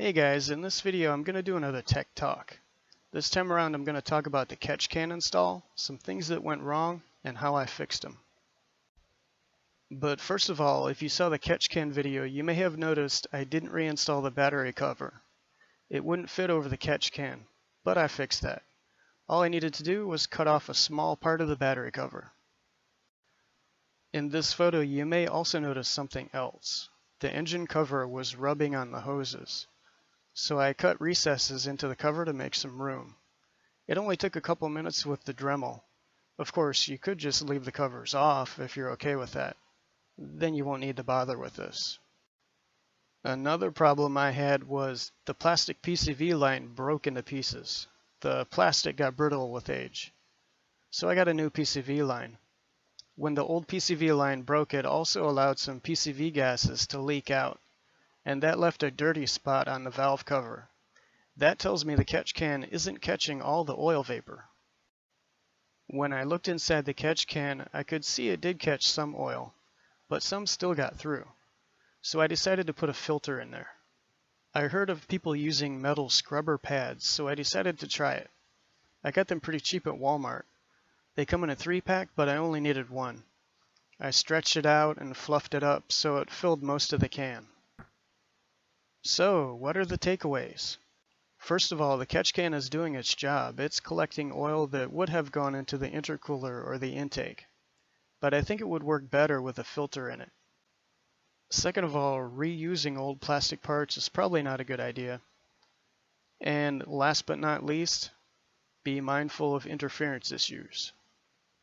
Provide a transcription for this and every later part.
Hey guys, in this video I'm going to do another tech talk. This time around I'm going to talk about the catch can install, some things that went wrong, and how I fixed them. But first of all, if you saw the catch can video, you may have noticed I didn't reinstall the battery cover. It wouldn't fit over the catch can, but I fixed that. All I needed to do was cut off a small part of the battery cover. In this photo you may also notice something else. The engine cover was rubbing on the hoses. So I cut recesses into the cover to make some room. It only took a couple minutes with the Dremel. Of course, you could just leave the covers off if you're okay with that. Then you won't need to bother with this. Another problem I had was the plastic PCV line broke into pieces. The plastic got brittle with age. So I got a new PCV line. When the old PCV line broke, it also allowed some PCV gases to leak out, and that left a dirty spot on the valve cover. That tells me the catch can isn't catching all the oil vapor. When I looked inside the catch can, I could see it did catch some oil, but some still got through. So I decided to put a filter in there. I heard of people using metal scrubber pads, so I decided to try it. I got them pretty cheap at Walmart. They come in a 3-pack, but I only needed one. I stretched it out and fluffed it up so it filled most of the can. So, what are the takeaways? First of all, the catch can is doing its job. It's collecting oil that would have gone into the intercooler or the intake. But I think it would work better with a filter in it. Second of all, reusing old plastic parts is probably not a good idea. And last but not least, be mindful of interference issues.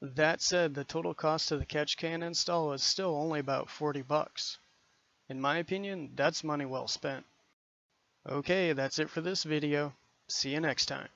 That said, the total cost of the catch can install is still only about 40 bucks. In my opinion, that's money well spent. Okay, that's it for this video. See you next time.